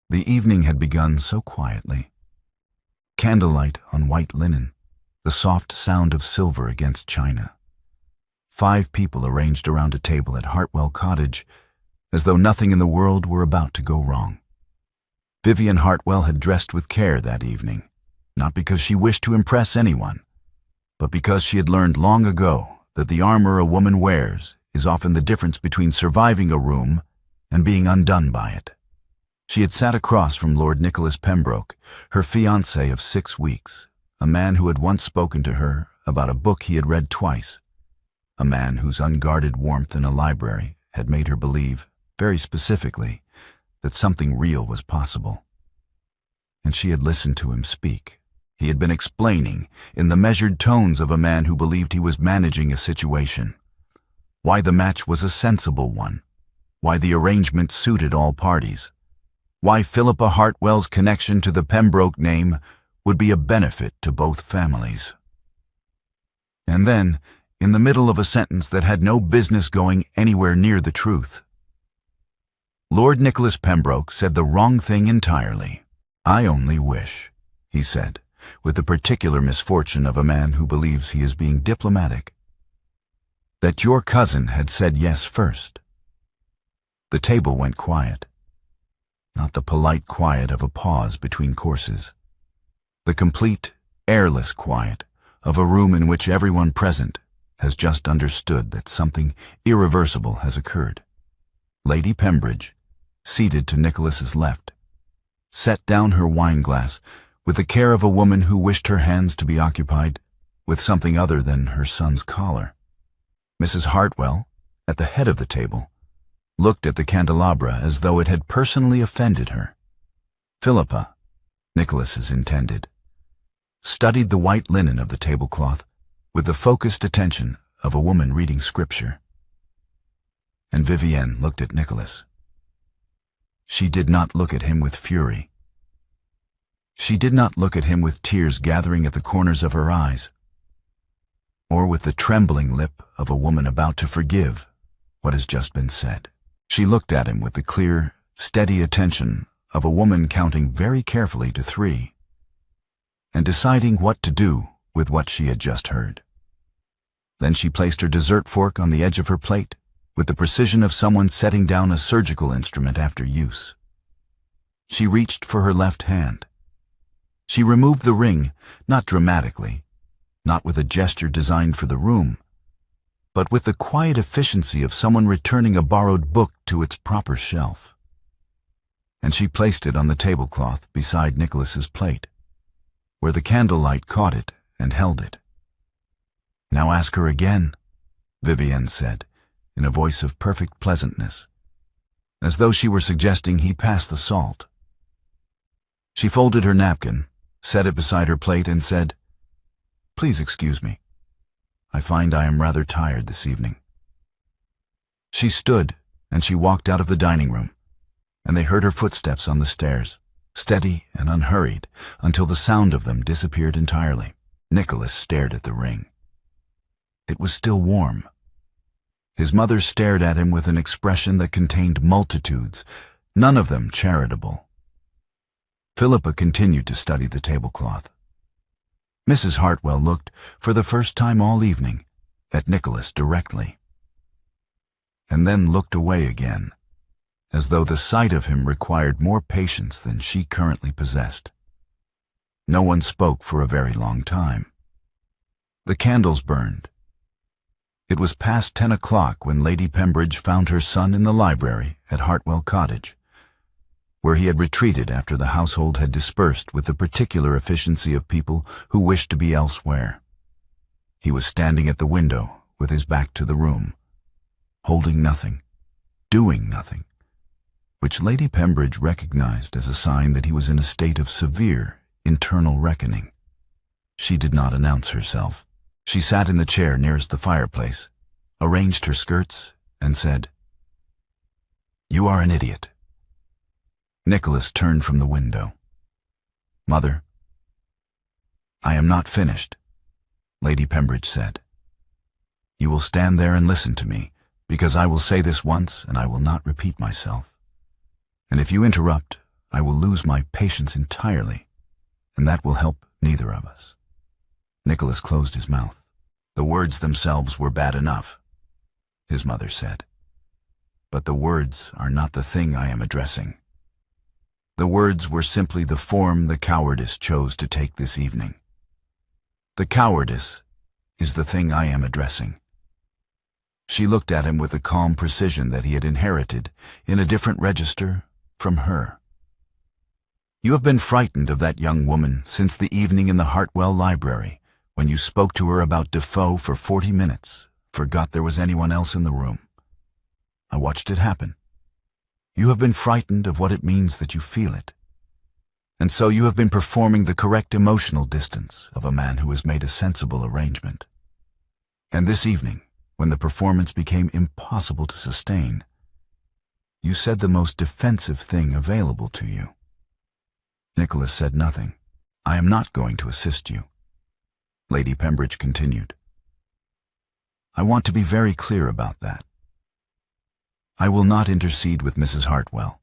The evening had begun so quietly. Candlelight on white linen, the soft sound of silver against china. 5 people arranged around a table at Hartwell Cottage, as though nothing in the world were about to go wrong. Vivienne Hartwell had dressed with care that evening, not because she wished to impress anyone, but because she had learned long ago that the armor a woman wears is often the difference between surviving a room and being undone by it. She had sat across from Lord Nicholas Pembroke, her fiancé of 6 weeks, a man who had once spoken to her about a book he had read twice, a man whose unguarded warmth in a library had made her believe, very specifically, that something real was possible. And she had listened to him speak. He had been explaining, in the measured tones of a man who believed he was managing a situation, why the match was a sensible one, why the arrangement suited all parties, why Philippa Hartwell's connection to the Pembroke name would be a benefit to both families. And then, in the middle of a sentence that had no business going anywhere near the truth, Lord Nicholas Pembroke said the wrong thing entirely. "I only wish," he said, with the particular misfortune of a man who believes he is being diplomatic, "that your cousin had said yes first." The table went quiet. Not the polite quiet of a pause between courses. The complete, airless quiet of a room in which everyone present has just understood that something irreversible has occurred. Lady Pembridge, seated to Nicholas's left, set down her wine-glass with the care of a woman who wished her hands to be occupied with something other than her son's collar. Mrs. Hartwell, at the head of the table, looked at the candelabra as though it had personally offended her. Philippa, Nicholas's intended, studied the white linen of the tablecloth with the focused attention of a woman reading scripture. And Vivienne looked at Nicholas. She did not look at him with fury. She did not look at him with tears gathering at the corners of her eyes, or with the trembling lip of a woman about to forgive what has just been said. She looked at him with the clear, steady attention of a woman counting very carefully to 3 and deciding what to do with what she had just heard. Then she placed her dessert fork on the edge of her plate with the precision of someone setting down a surgical instrument after use. She reached for her left hand. She removed the ring, not dramatically, not with a gesture designed for the room, but with the quiet efficiency of someone returning a borrowed book to its proper shelf. And she placed it on the tablecloth beside Nicholas's plate, where the candlelight caught it and held it. "Now ask her again," Vivienne said, in a voice of perfect pleasantness, as though she were suggesting he pass the salt. She folded her napkin, set it beside her plate, and said, "Please excuse me. I find I am rather tired this evening." She stood, and she walked out of the dining room, and they heard her footsteps on the stairs, steady and unhurried, until the sound of them disappeared entirely. Nicholas stared at the ring. It was still warm. His mother stared at him with an expression that contained multitudes, none of them charitable. Philippa continued to study the tablecloth. Mrs. Hartwell looked, for the first time all evening, at Nicholas directly, and then looked away again, as though the sight of him required more patience than she currently possessed. No one spoke for a very long time. The candles burned. It was past 10 o'clock when Lady Pembridge found her son in the library at Hartwell Cottage, where he had retreated after the household had dispersed with the particular efficiency of people who wished to be elsewhere. He was standing at the window with his back to the room, holding nothing, doing nothing, which Lady Pembridge recognized as a sign that he was in a state of severe internal reckoning. She did not announce herself. She sat in the chair nearest the fireplace, arranged her skirts, and said, "You are an idiot." Nicholas turned from the window. "Mother." "I am not finished," Lady Pembridge said. "You will stand there and listen to me, because I will say this once and I will not repeat myself. And if you interrupt, I will lose my patience entirely, and that will help neither of us." Nicholas closed his mouth. "The words themselves were bad enough," his mother said. "But the words are not the thing I am addressing. The words were simply the form the cowardice chose to take this evening. The cowardice is the thing I am addressing." She looked at him with the calm precision that he had inherited in a different register from her. "You have been frightened of that young woman since the evening in the Hartwell library, when you spoke to her about Defoe for 40 minutes, forgot there was anyone else in the room. I watched it happen. You have been frightened of what it means that you feel it. And so you have been performing the correct emotional distance of a man who has made a sensible arrangement. And this evening, when the performance became impossible to sustain, you said the most defensive thing available to you." Nicholas said nothing. "I am not going to assist you," Lady Pembroke continued. "I want to be very clear about that. I will not intercede with Mrs. Hartwell.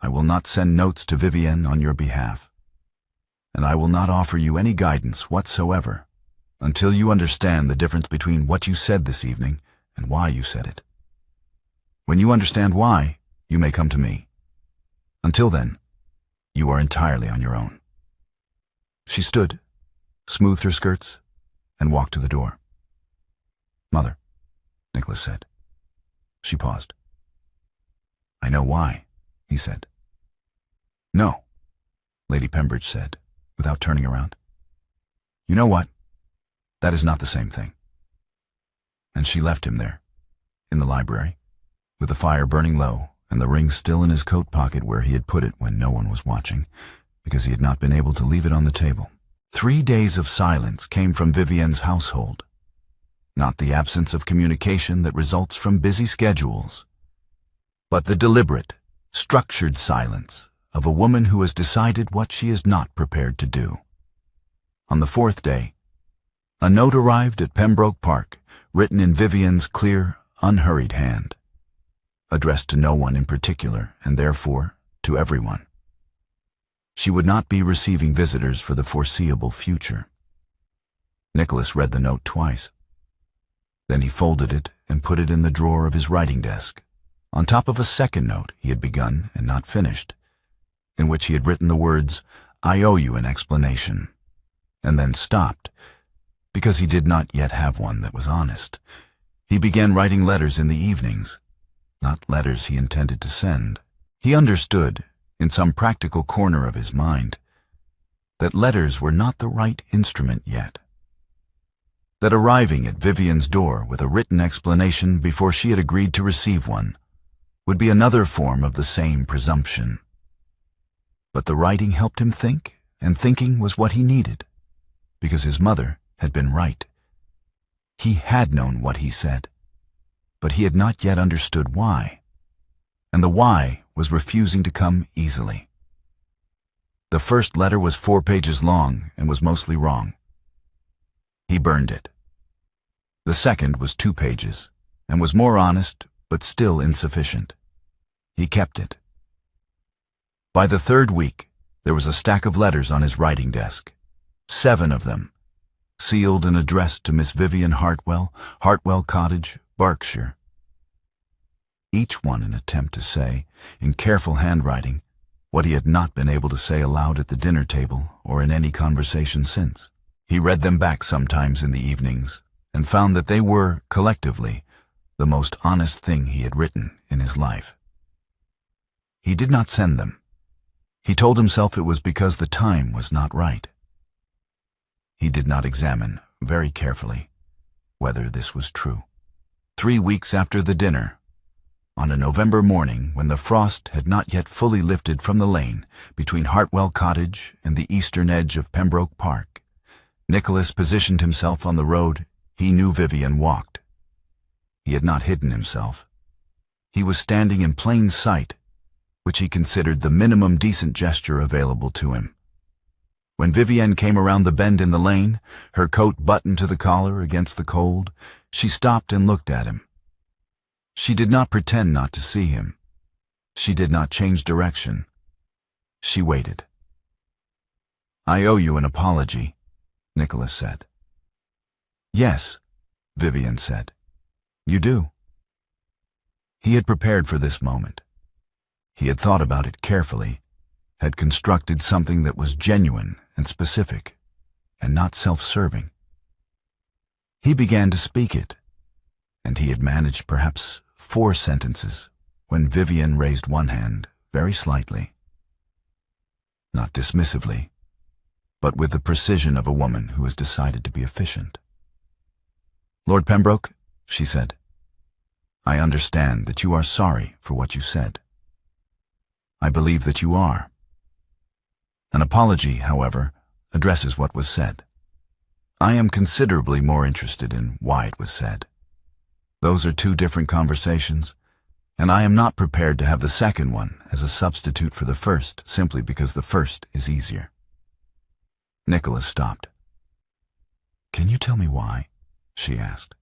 I will not send notes to Vivienne on your behalf. And I will not offer you any guidance whatsoever until you understand the difference between what you said this evening and why you said it. When you understand why, you may come to me. Until then, you are entirely on your own." She stood, smoothed her skirts, and walked to the door. "Mother," Nicholas said. She paused. "I know why," he said. "No," Lady Pembroke said, without turning around. "You know what? That is not the same thing." And she left him there, in the library, with the fire burning low and the ring still in his coat pocket where he had put it when no one was watching, because he had not been able to leave it on the table. 3 days of silence came from Vivienne's household. Not the absence of communication that results from busy schedules, but the deliberate, structured silence of a woman who has decided what she is not prepared to do. On the 4th day, a note arrived at Pembroke Park, written in Vivienne's clear, unhurried hand, addressed to no one in particular, and therefore to everyone. She would not be receiving visitors for the foreseeable future. Nicholas read the note twice. Then he folded it and put it in the drawer of his writing desk, on top of a second note he had begun and not finished, in which he had written the words, "I owe you an explanation," and then stopped, because he did not yet have one that was honest. He began writing letters in the evenings, not letters he intended to send. He understood, in some practical corner of his mind, that letters were not the right instrument yet. That arriving at Vivienne's door with a written explanation before she had agreed to receive one would be another form of the same presumption. But the writing helped him think, and thinking was what he needed, because his mother had been right. He had known what he said, but he had not yet understood why, and the why was refusing to come easily. The first letter was 4 pages long and was mostly wrong. He burned it. The second was 2 pages and was more honest, but still insufficient. He kept it. By the 3rd week, there was a stack of letters on his writing desk, 7 of them, sealed and addressed to Miss Vivienne Hartwell, Hartwell Cottage, Berkshire. Each one an attempt to say, in careful handwriting, what he had not been able to say aloud at the dinner table or in any conversation since. He read them back sometimes in the evenings and found that they were, collectively, the most honest thing he had written in his life. He did not send them. He told himself it was because the time was not right. He did not examine, very carefully, whether this was true. 3 weeks after the dinner, on a November morning when the frost had not yet fully lifted from the lane between Hartwell Cottage and the eastern edge of Pembroke Park, Nicholas positioned himself on the road he knew Vivienne walked. He had not hidden himself. He was standing in plain sight, which he considered the minimum decent gesture available to him. When Vivienne came around the bend in the lane, her coat buttoned to the collar against the cold, she stopped and looked at him. She did not pretend not to see him. She did not change direction. She waited. "I owe you an apology," Nicholas said. "Yes," Vivienne said. "You do." He had prepared for this moment. He had thought about it carefully, had constructed something that was genuine and specific, and not self-serving. He began to speak it, and he had managed perhaps 4 sentences when Vivienne raised one hand very slightly. Not dismissively, but with the precision of a woman who has decided to be efficient. "Lord Pembroke," she said, "I understand that you are sorry for what you said. I believe that you are. An apology, however, addresses what was said. I am considerably more interested in why it was said. Those are 2 different conversations, and I am not prepared to have the second one as a substitute for the first simply because the first is easier." Nicholas stopped. "Can you tell me why?" she asked.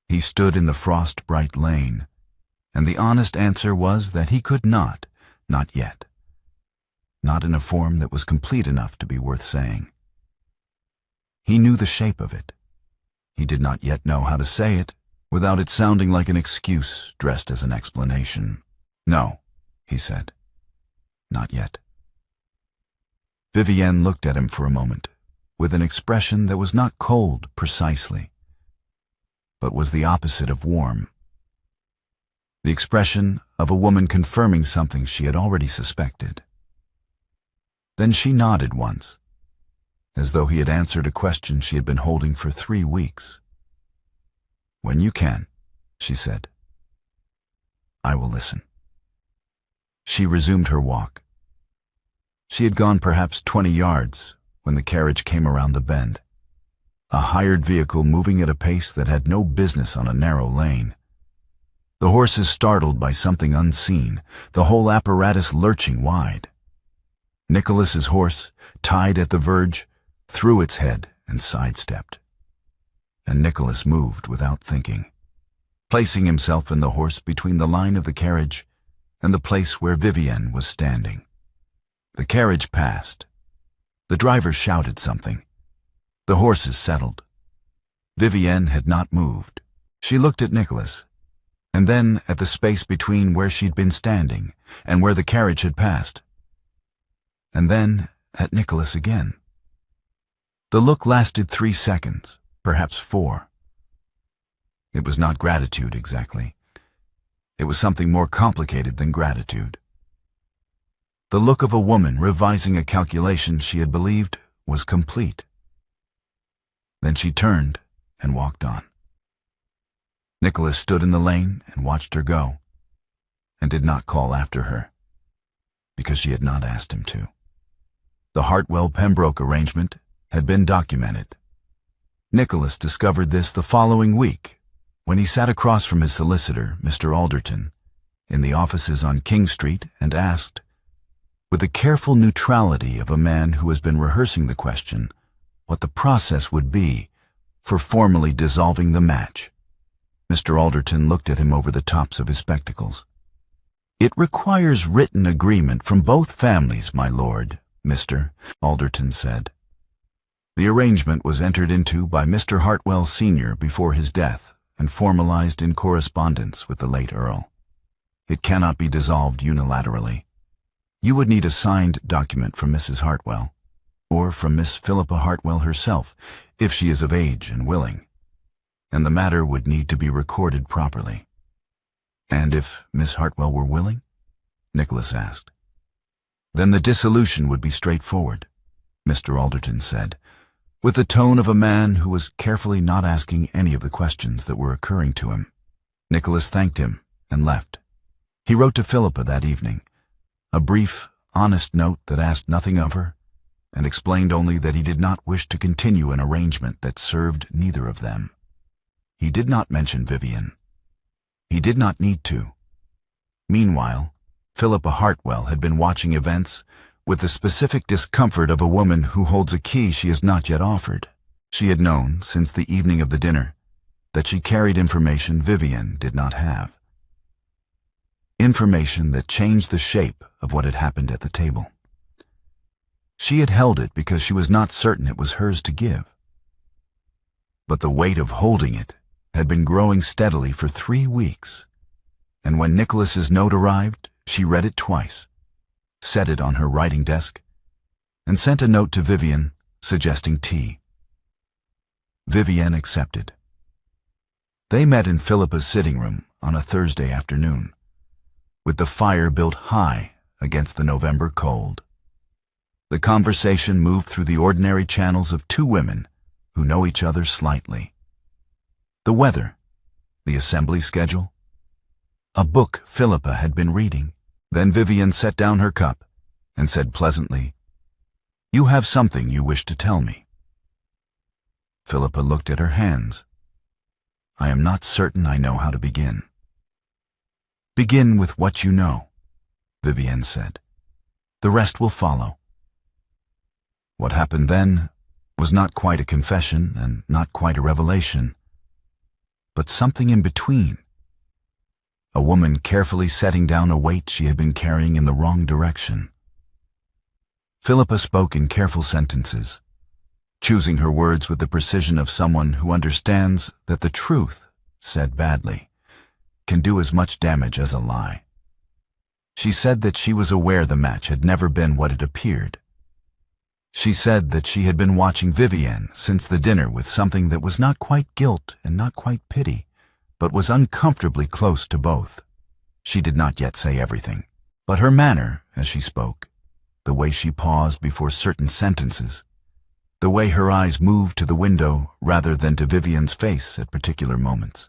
He stood in the frost-bright lane, and the honest answer was that he could not yet. Not in a form that was complete enough to be worth saying. He knew the shape of it. He did not yet know how to say it without it sounding like an excuse dressed as an explanation. "No," he said. "Not yet." Vivienne looked at him for a moment, with an expression that was not cold precisely, but was the opposite of warm. The expression of a woman confirming something she had already suspected. Then she nodded once, as though he had answered a question she had been holding for 3 weeks. "When you can," she said. "I will listen." She resumed her walk. She had gone perhaps 20 yards when the carriage came around the bend, a hired vehicle moving at a pace that had no business on a narrow lane. The horses startled by something unseen, the whole apparatus lurching wide. Nicholas's horse, tied at the verge, threw its head and sidestepped. And Nicholas moved without thinking, placing himself in the horse between the line of the carriage and the place where Vivienne was standing. The carriage passed. The driver shouted something. The horses settled. Vivienne had not moved. She looked at Nicholas, and then at the space between where she'd been standing and where the carriage had passed, and then at Nicholas again. The look lasted 3 seconds, perhaps 4. It was not gratitude exactly. It was something more complicated than gratitude. The look of a woman revising a calculation she had believed was complete. Then she turned and walked on. Nicholas stood in the lane and watched her go, and did not call after her, because she had not asked him to. The Hartwell-Pembroke arrangement had been documented. Nicholas discovered this the following week when he sat across from his solicitor, Mr. Alderton, in the offices on King Street and asked, with the careful neutrality of a man who has been rehearsing the question, what the process would be for formally dissolving the match. Mr. Alderton looked at him over the tops of his spectacles. "It requires written agreement from both families, my lord," Mr. Alderton said. The arrangement was entered into by Mr. Hartwell Sr. before his death and formalized in correspondence with the late Earl. It cannot be dissolved unilaterally. You would need a signed document from Mrs. Hartwell, or from Miss Philippa Hartwell herself, if she is of age and willing, and the matter would need to be recorded properly. "And if Miss Hartwell were willing?" Nicholas asked. "Then the dissolution would be straightforward," Mr. Alderton said, with the tone of a man who was carefully not asking any of the questions that were occurring to him. Nicholas thanked him and left. He wrote to Philippa that evening, a brief, honest note that asked nothing of her and explained only that he did not wish to continue an arrangement that served neither of them. He did not mention Vivienne. He did not need to. Meanwhile, Philippa Hartwell had been watching events with the specific discomfort of a woman who holds a key she has not yet offered. She had known, since the evening of the dinner, that she carried information Vivienne did not have. information that changed the shape of what had happened at the table. She had held it because she was not certain it was hers to give. But the weight of holding it had been growing steadily for 3 weeks, and when Nicholas's note arrived, she read it twice, set it on her writing desk, and sent a note to Vivienne suggesting tea. Vivienne accepted. They met in Philippa's sitting room on a Thursday afternoon, with the fire built high against the November cold. The conversation moved through the ordinary channels of two women who know each other slightly. The weather, the assembly schedule, a book Philippa had been reading. Then Vivienne set down her cup and said pleasantly, "You have something you wish to tell me." Philippa looked at her hands. "I am not certain I know how to begin." "Begin with what you know," Vivienne said. "The rest will follow." What happened then was not quite a confession and not quite a revelation, but something in between. A woman carefully setting down a weight she had been carrying in the wrong direction. Philippa spoke in careful sentences, choosing her words with the precision of someone who understands that the truth, said badly, can do as much damage as a lie. She said that she was aware the match had never been what it appeared. She said that she had been watching Vivienne since the dinner with something that was not quite guilt and not quite pity, but was uncomfortably close to both. She did not yet say everything, but her manner as she spoke, the way she paused before certain sentences, the way her eyes moved to the window rather than to Vivienne's face at particular moments,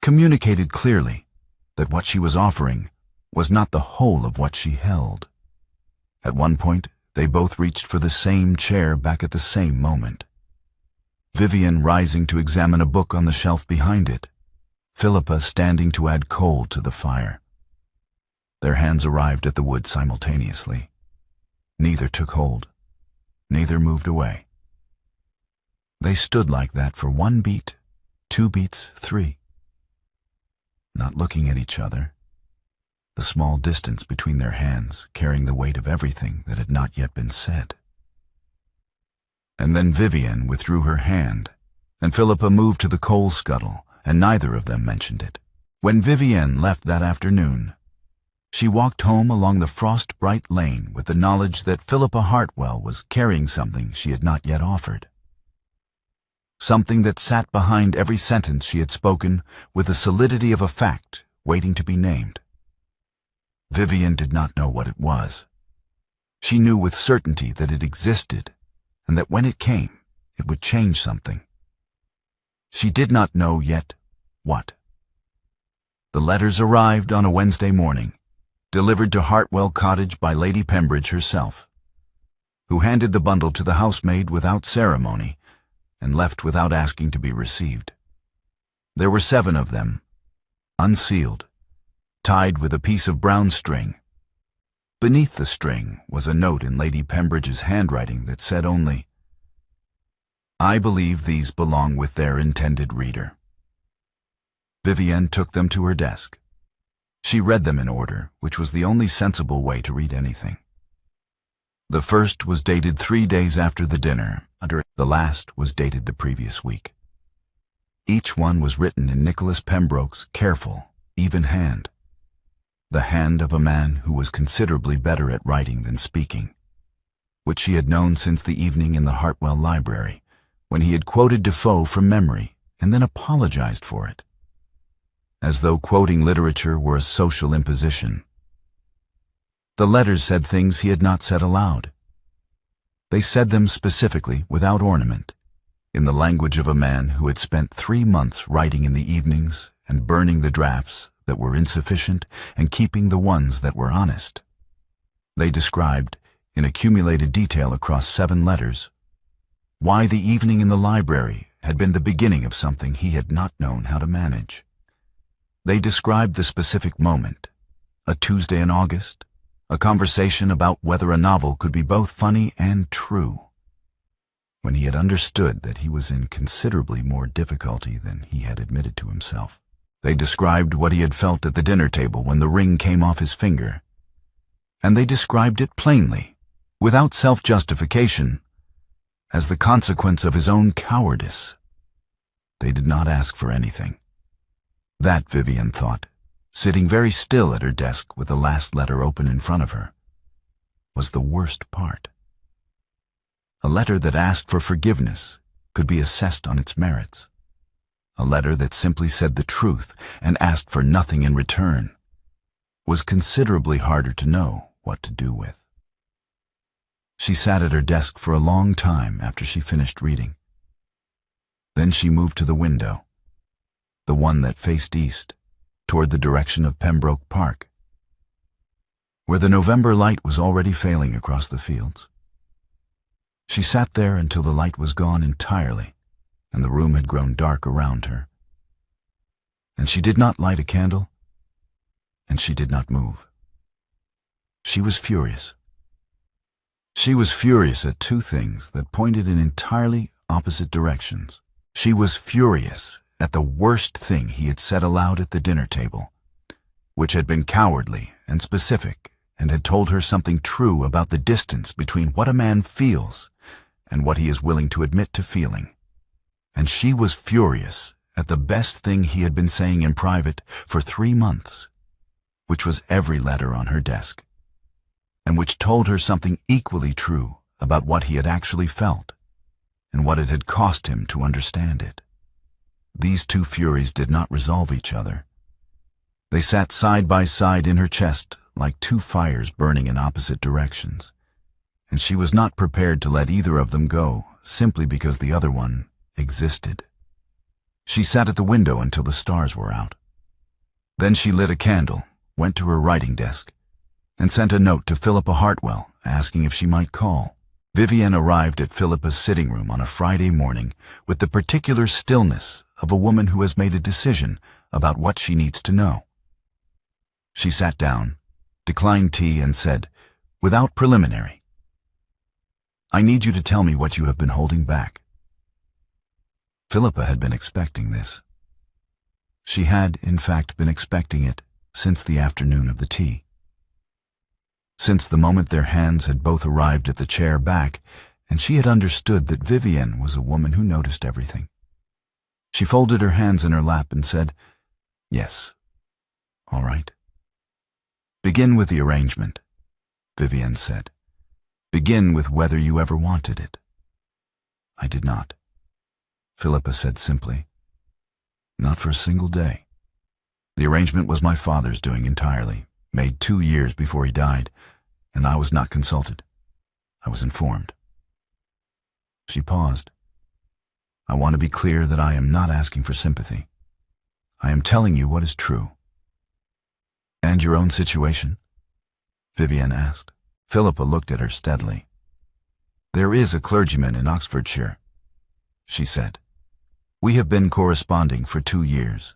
communicated clearly that what she was offering was not the whole of what she held. At one point, they both reached for the same chair back at the same moment. Vivienne rising to examine a book on the shelf behind it, Philippa standing to add coal to the fire. Their hands arrived at the wood simultaneously. Neither took hold. Neither moved away. They stood like that for 1 beat, 2 beats, 3. Not looking at each other, the small distance between their hands carrying the weight of everything that had not yet been said. And then Vivienne withdrew her hand, and Philippa moved to the coal scuttle, and neither of them mentioned it. When Vivienne left that afternoon, she walked home along the frost-bright lane with the knowledge that Philippa Hartwell was carrying something she had not yet offered. Something that sat behind every sentence she had spoken with the solidity of a fact waiting to be named. Vivienne did not know what it was. She knew with certainty that it existed, and that when it came, it would change something. She did not know yet what. The letters arrived on a Wednesday morning, delivered to Hartwell Cottage by Lady Pembroke herself, who handed the bundle to the housemaid without ceremony and left without asking to be received. There were 7 of them, unsealed, tied with a piece of brown string. Beneath the string was a note in Lady Pembroke's handwriting that said only, "I believe these belong with their intended reader." Vivienne took them to her desk. She read them in order, which was the only sensible way to read anything. The first was dated 3 days after the dinner, the last was dated the previous week. Each one was written in Nicholas Pembroke's careful, even hand, the hand of a man who was considerably better at writing than speaking, which she had known since the evening in the Hartwell library, when he had quoted Defoe from memory and then apologized for it, as though quoting literature were a social imposition. The letters said things he had not said aloud. They said them specifically, without ornament, in the language of a man who had spent 3 months writing in the evenings and burning the drafts that were insufficient and keeping the ones that were honest. They described, in accumulated detail across 7 letters, why the evening in the library had been the beginning of something he had not known how to manage. They described the specific moment, a Tuesday in August, a conversation about whether a novel could be both funny and true, when he had understood that he was in considerably more difficulty than he had admitted to himself. They described what he had felt at the dinner table when the ring came off his finger. And they described it plainly, without self-justification, as the consequence of his own cowardice. They did not ask for anything. That, Vivienne thought, sitting very still at her desk with the last letter open in front of her, was the worst part. A letter that asked for forgiveness could be assessed on its merits. A letter that simply said the truth and asked for nothing in return was considerably harder to know what to do with. She sat at her desk for a long time after she finished reading. Then she moved to the window, the one that faced east, toward the direction of Pembroke Park, where the November light was already failing across the fields. She sat there until the light was gone entirely, and the room had grown dark around her. And she did not light a candle, and she did not move. She was furious. She was furious at two things that pointed in entirely opposite directions. She was furious at the worst thing he had said aloud at the dinner table, which had been cowardly and specific and had told her something true about the distance between what a man feels and what he is willing to admit to feeling. And she was furious at the best thing he had been saying in private for 3 months, which was every letter on her desk, and which told her something equally true about what he had actually felt and what it had cost him to understand it. These two furies did not resolve each other. They sat side by side in her chest like two fires burning in opposite directions, and she was not prepared to let either of them go simply because the other one existed. She sat at the window until the stars were out. Then she lit a candle, went to her writing desk, and sent a note to Philippa Hartwell asking if she might call. Vivienne arrived at Philippa's sitting room on a Friday morning with the particular stillness of a woman who has made a decision about what she needs to know. She sat down, declined tea, and said, without preliminary, "I need you to tell me what you have been holding back." Philippa had been expecting this. She had, in fact, been expecting it since the afternoon of the tea. Since the moment their hands had both arrived at the chair back, and she had understood that Vivienne was a woman who noticed everything. She folded her hands in her lap and said, "Yes, all right." "Begin with the arrangement," Vivienne said. "Begin with whether you ever wanted it." "I did not," Philippa said simply. "Not for a single day. The arrangement was my father's doing entirely, made 2 years before he died, and I was not consulted. I was informed." She paused. "I want to be clear that I am not asking for sympathy. I am telling you what is true." "And your own situation?" Vivienne asked. Philippa looked at her steadily. "There is a clergyman in Oxfordshire," she said. "We have been corresponding for 2 years.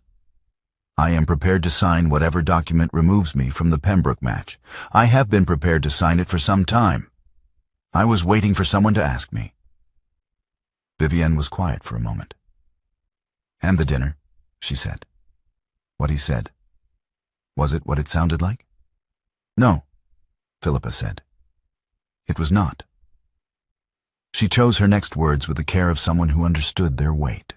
I am prepared to sign whatever document removes me from the Pembroke match. I have been prepared to sign it for some time. I was waiting for someone to ask me." Vivienne was quiet for a moment. "And the dinner," she said. "What he said. Was it what it sounded like?" "No," Philippa said. "It was not." She chose her next words with the care of someone who understood their weight.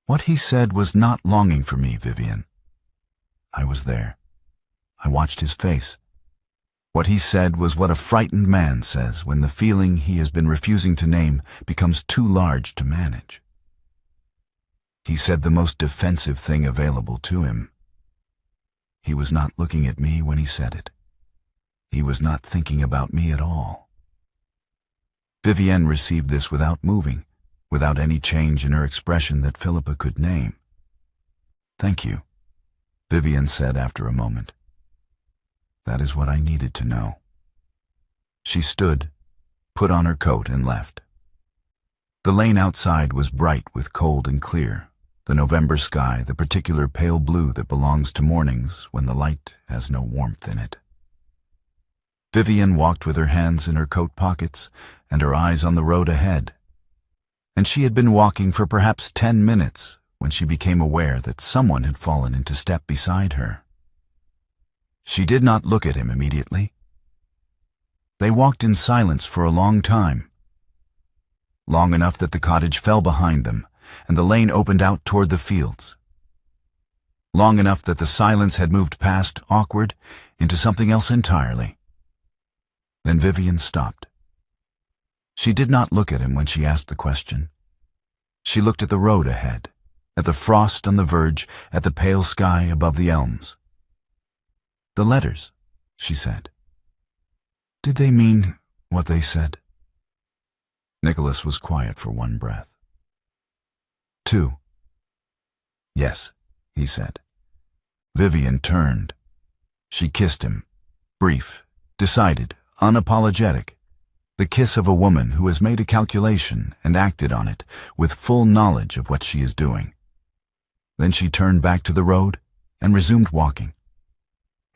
"What he said was not longing for me, Vivienne. I was there. I watched his face. What he said was what a frightened man says when the feeling he has been refusing to name becomes too large to manage. He said the most defensive thing available to him. He was not looking at me when he said it. He was not thinking about me at all." Vivienne received this without moving, without any change in her expression that Philippa could name. "Thank you," Vivienne said after a moment. "That is what I needed to know." She stood, put on her coat, and left. The lane outside was bright with cold and clear, the November sky the particular pale blue that belongs to mornings when the light has no warmth in it. Vivienne walked with her hands in her coat pockets and her eyes on the road ahead. And she had been walking for perhaps 10 minutes when she became aware that someone had fallen into step beside her. She did not look at him immediately. They walked in silence for a long time, long enough that the cottage fell behind them and the lane opened out toward the fields, long enough that the silence had moved past awkward into something else entirely. Then Vivienne stopped. She did not look at him when she asked the question. She looked at the road ahead, at the frost on the verge, at the pale sky above the elms. "The letters," she said. "Did they mean what they said?" Nicholas was quiet for one breath. "2. "Yes," he said. Vivienne turned. She kissed him, brief, decided, unapologetic, the kiss of a woman who has made a calculation and acted on it with full knowledge of what she is doing. Then she turned back to the road and resumed walking.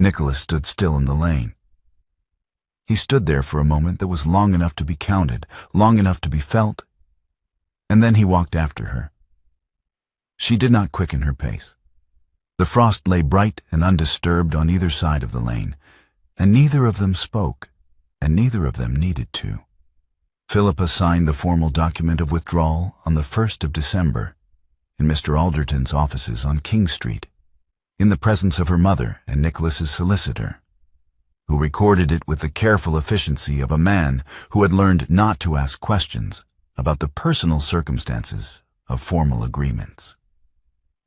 Nicholas stood still in the lane. He stood there for a moment that was long enough to be counted, long enough to be felt, and then he walked after her. She did not quicken her pace. The frost lay bright and undisturbed on either side of the lane, and neither of them spoke, and neither of them needed to. Philippa signed the formal document of withdrawal on the 1st of December in Mr. Alderton's offices on King Street, in the presence of her mother and Nicholas's solicitor, who recorded it with the careful efficiency of a man who had learned not to ask questions about the personal circumstances of formal agreements.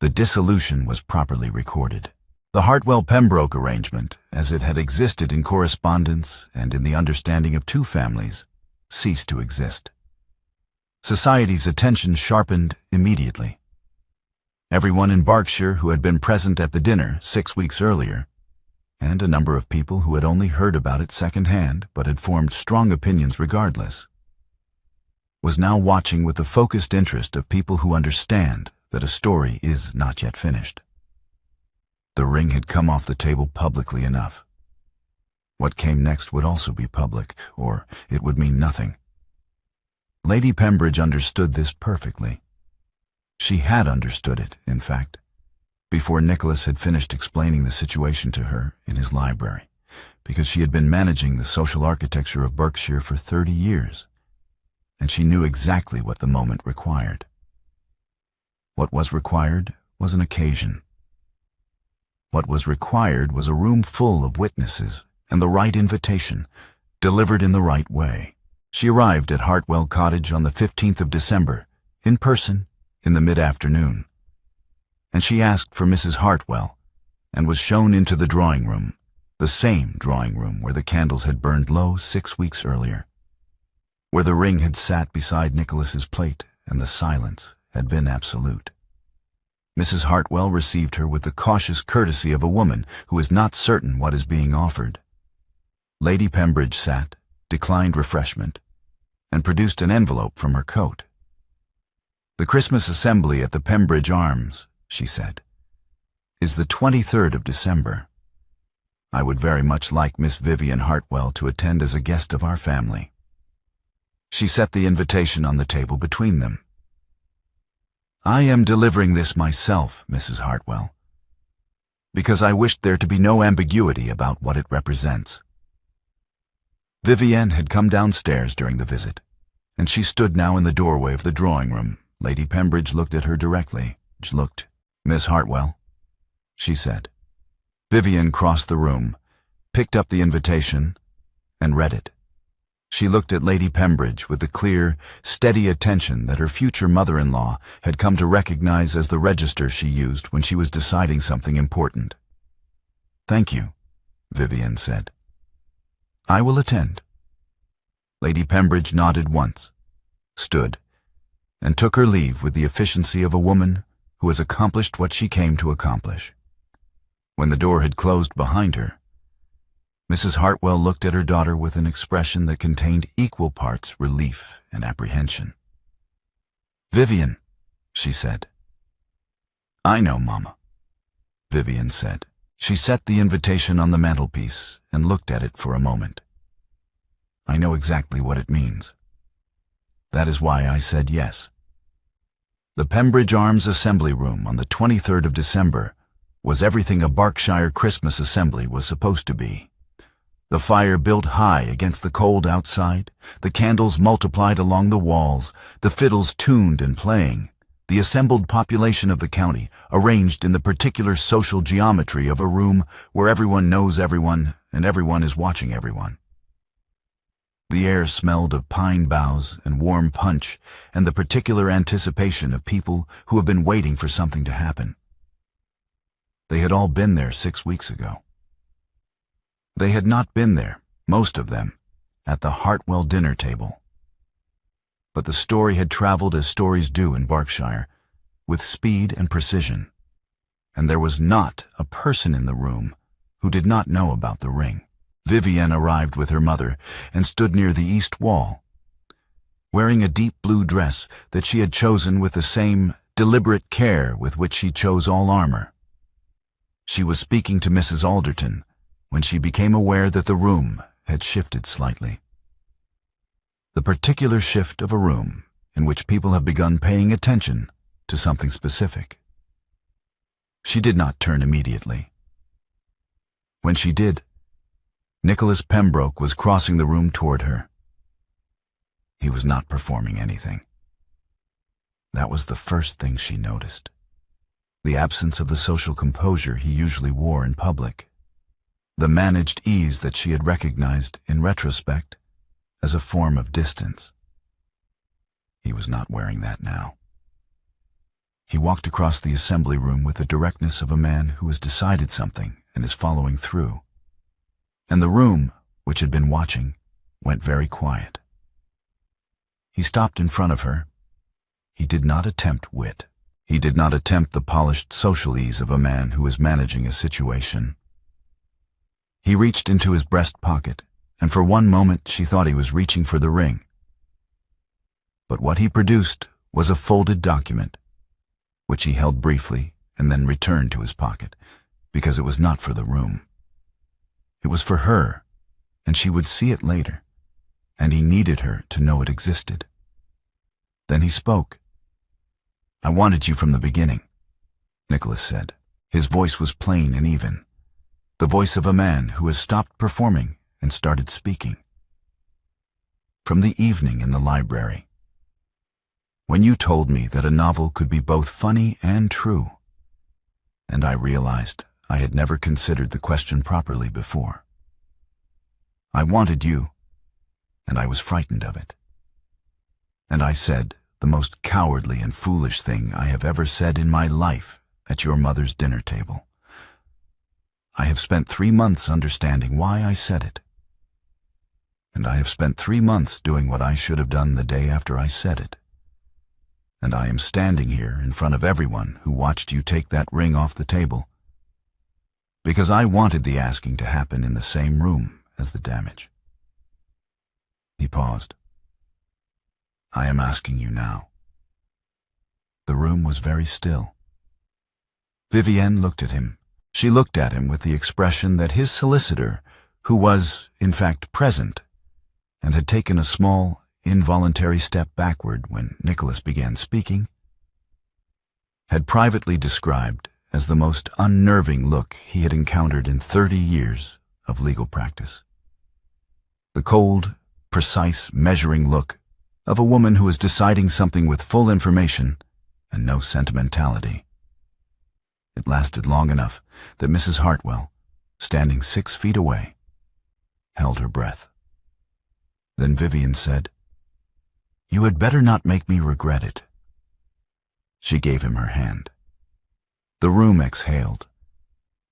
The dissolution was properly recorded. The Hartwell-Pembroke arrangement, as it had existed in correspondence and in the understanding of two families, ceased to exist. Society's attention sharpened immediately. Everyone in Berkshire who had been present at the dinner 6 weeks earlier, and a number of people who had only heard about it secondhand but had formed strong opinions regardless, was now watching with the focused interest of people who understand that a story is not yet finished. The ring had come off the table publicly enough. What came next would also be public, or it would mean nothing. Lady Pembroke understood this perfectly. She had understood it, in fact, before Nicholas had finished explaining the situation to her in his library, because she had been managing the social architecture of Berkshire for 30 years, and she knew exactly what the moment required. What was required was an occasion. What was required was a room full of witnesses and the right invitation, delivered in the right way. She arrived at Hartwell Cottage on the 15th of December, in person, in the mid-afternoon, and she asked for Mrs. Hartwell and was shown into the drawing room, the same drawing room where the candles had burned low 6 weeks earlier, where the ring had sat beside Nicholas's plate and the silence had been absolute. Mrs. Hartwell received her with the cautious courtesy of a woman who is not certain what is being offered. Lady Pembroke sat, declined refreshment, and produced an envelope from her coat. "The Christmas assembly at the Pembroke Arms," she said, "is the 23rd of December. I would very much like Miss Vivienne Hartwell to attend as a guest of our family." She set the invitation on the table between them. "I am delivering this myself, Mrs. Hartwell, because I wished there to be no ambiguity about what it represents." Vivienne had come downstairs during the visit, and she stood now in the doorway of the drawing room. Lady Pembroke looked at her directly. She looked. "Miss Hartwell," she said. Vivienne crossed the room, picked up the invitation, and read it. She looked at Lady Pembroke with the clear, steady attention that her future mother-in-law had come to recognize as the register she used when she was deciding something important. "Thank you," Vivienne said. "I will attend." Lady Pembroke nodded once, stood, and took her leave with the efficiency of a woman who has accomplished what she came to accomplish. When the door had closed behind her, Mrs. Hartwell looked at her daughter with an expression that contained equal parts relief and apprehension. "Vivienne," she said. "I know, Mama," Vivienne said. She set the invitation on the mantelpiece and looked at it for a moment. "I know exactly what it means. That is why I said yes." The Pembridge Arms Assembly Room on the 23rd of December was everything a Berkshire Christmas assembly was supposed to be. The fire built high against the cold outside, the candles multiplied along the walls, the fiddles tuned and playing, the assembled population of the county arranged in the particular social geometry of a room where everyone knows everyone and everyone is watching everyone. The air smelled of pine boughs and warm punch and the particular anticipation of people who have been waiting for something to happen. They had all been there 6 weeks ago. They had not been there, most of them, at the Hartwell dinner table. But the story had traveled as stories do in Berkshire, with speed and precision, and there was not a person in the room who did not know about the ring. Vivienne arrived with her mother and stood near the east wall, wearing a deep blue dress that she had chosen with the same deliberate care with which she chose all armor. She was speaking to Mrs. Alderton when she became aware that the room had shifted slightly. The particular shift of a room in which people have begun paying attention to something specific. She did not turn immediately. When she did, Nicholas Pembroke was crossing the room toward her. He was not performing anything. That was the first thing she noticed. The absence of the social composure he usually wore in public. The managed ease that she had recognized in retrospect as a form of distance. He was not wearing that now. He walked across the assembly room with the directness of a man who has decided something and is following through. And the room, which had been watching, went very quiet. He stopped in front of her. He did not attempt wit. He did not attempt the polished social ease of a man who is managing a situation. He reached into his breast pocket, and for one moment she thought he was reaching for the ring. But what he produced was a folded document, which he held briefly and then returned to his pocket, because it was not for the room. It was for her, and she would see it later, and he needed her to know it existed. Then he spoke. "I wanted you from the beginning," Nicholas said. His voice was plain and even, the voice of a man who has stopped performing and started speaking. "From the evening in the library, when you told me that a novel could be both funny and true, and I realized I had never considered the question properly before. I wanted you, and I was frightened of it. And I said the most cowardly and foolish thing I have ever said in my life at your mother's dinner table. I have spent 3 months understanding why I said it. And I have spent 3 months doing what I should have done the day after I said it. And I am standing here in front of everyone who watched you take that ring off the table, because I wanted the asking to happen in the same room as the damage." He paused. "I am asking you now." The room was very still. Vivienne looked at him. She looked at him with the expression that his solicitor, who was, in fact, present, and had taken a small, involuntary step backward when Nicholas began speaking, had privately described as the most unnerving look he had encountered in 30 years of legal practice. The cold, precise, measuring look of a woman who is deciding something with full information and no sentimentality. It lasted long enough that Mrs. Hartwell, standing 6 feet away, held her breath. Then Vivienne said, "You had better not make me regret it." She gave him her hand. The room exhaled.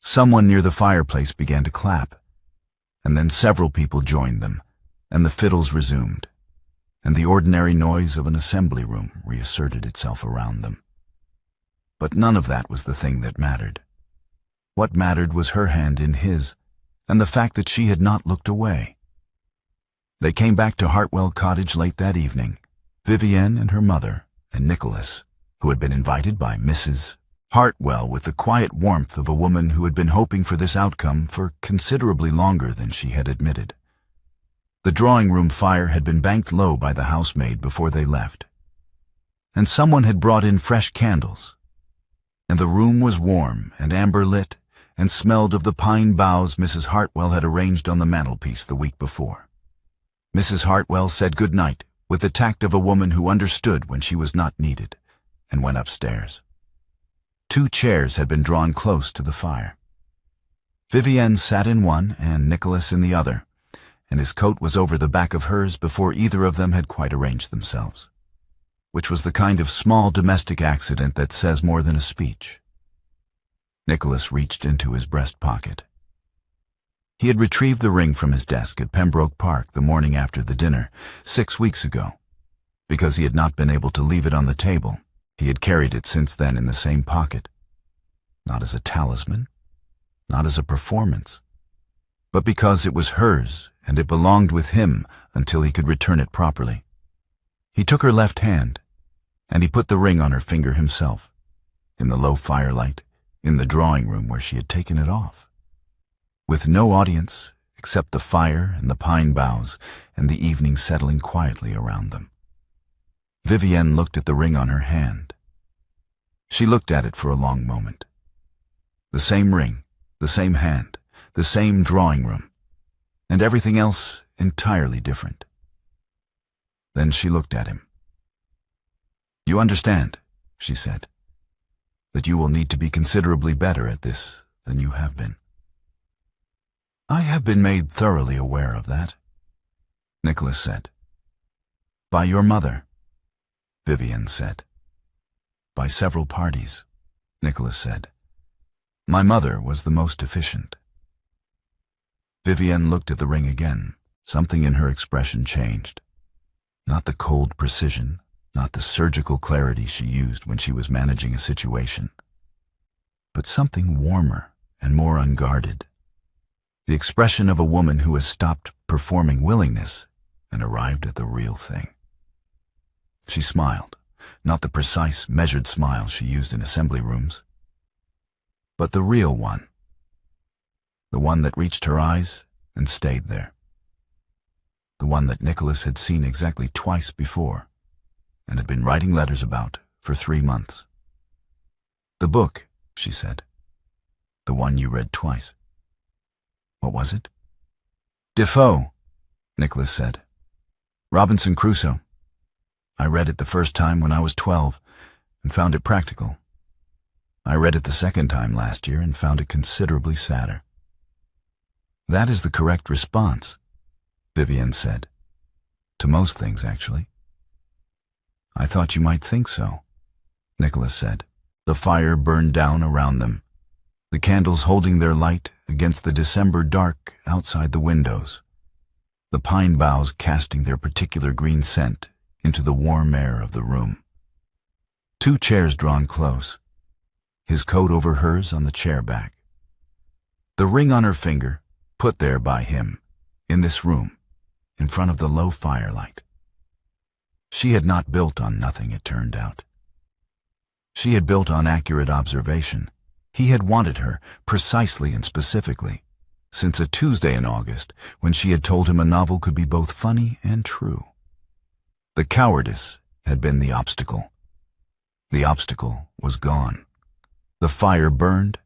Someone near the fireplace began to clap, and then several people joined them, and the fiddles resumed, and the ordinary noise of an assembly room reasserted itself around them. But none of that was the thing that mattered. What mattered was her hand in his, and the fact that she had not looked away. They came back to Hartwell Cottage late that evening, Vivienne and her mother, and Nicholas, who had been invited by Mrs. Hartwell with the quiet warmth of a woman who had been hoping for this outcome for considerably longer than she had admitted. The drawing-room fire had been banked low by the housemaid before they left. and someone had brought in fresh candles. And the room was warm and amber-lit and smelled of the pine boughs Mrs. Hartwell had arranged on the mantelpiece the week before. Mrs. Hartwell said good night with the tact of a woman who understood when she was not needed, and went upstairs. 2 chairs had been drawn close to the fire. Vivienne sat in one and Nicholas in the other, and his coat was over the back of hers before either of them had quite arranged themselves, which was the kind of small domestic accident that says more than a speech. Nicholas reached into his breast pocket. He had retrieved the ring from his desk at Pembroke Park the morning after the dinner, 6 weeks ago. Because he had not been able to leave it on the table, he had carried it since then in the same pocket. Not as a talisman, not as a performance, but because it was hers and it belonged with him until he could return it properly. He took her left hand, and he put the ring on her finger himself, in the low firelight, in the drawing room where she had taken it off. With no audience except the fire and the pine boughs and the evening settling quietly around them. Vivienne looked at the ring on her hand. She looked at it for a long moment. The same ring, the same hand, the same drawing room, and everything else entirely different. Then she looked at him. "You understand," she said, "that you will need to be considerably better at this than you have been." "I have been made thoroughly aware of that," Nicholas said. "By your mother," Vivienne said. "By several parties," Nicholas said. "My mother was the most efficient." Vivienne looked at the ring again. Something in her expression changed. Not the cold precision, not the surgical clarity she used when she was managing a situation, but something warmer and more unguarded. The expression of a woman who has stopped performing willingness and arrived at the real thing. She smiled, not the precise, measured smile she used in assembly rooms, but the real one, the one that reached her eyes and stayed there, the one that Nicholas had seen exactly twice before and had been writing letters about for 3 months. "The book," she said, "the one you read twice. What was it?" "Defoe," Nicholas said. "Robinson Crusoe. I read it the first time when I was 12 and found it practical. I read it the second time last year and found it considerably sadder." "That is the correct response," Vivienne said. "To most things, actually." "I thought you might think so," Nicholas said. The fire burned down around them, the candles holding their light against the December dark outside the windows, the pine boughs casting their particular green scent into the warm air of the room. 2 chairs drawn close, his coat over hers on the chair back. The ring on her finger, put there by him, in this room, in front of the low firelight. She had not built on nothing, it turned out. She had built on accurate observation. He had wanted her, precisely and specifically, since a Tuesday in August when she had told him a novel could be both funny and true. The cowardice had been the obstacle. The obstacle was gone. The fire burned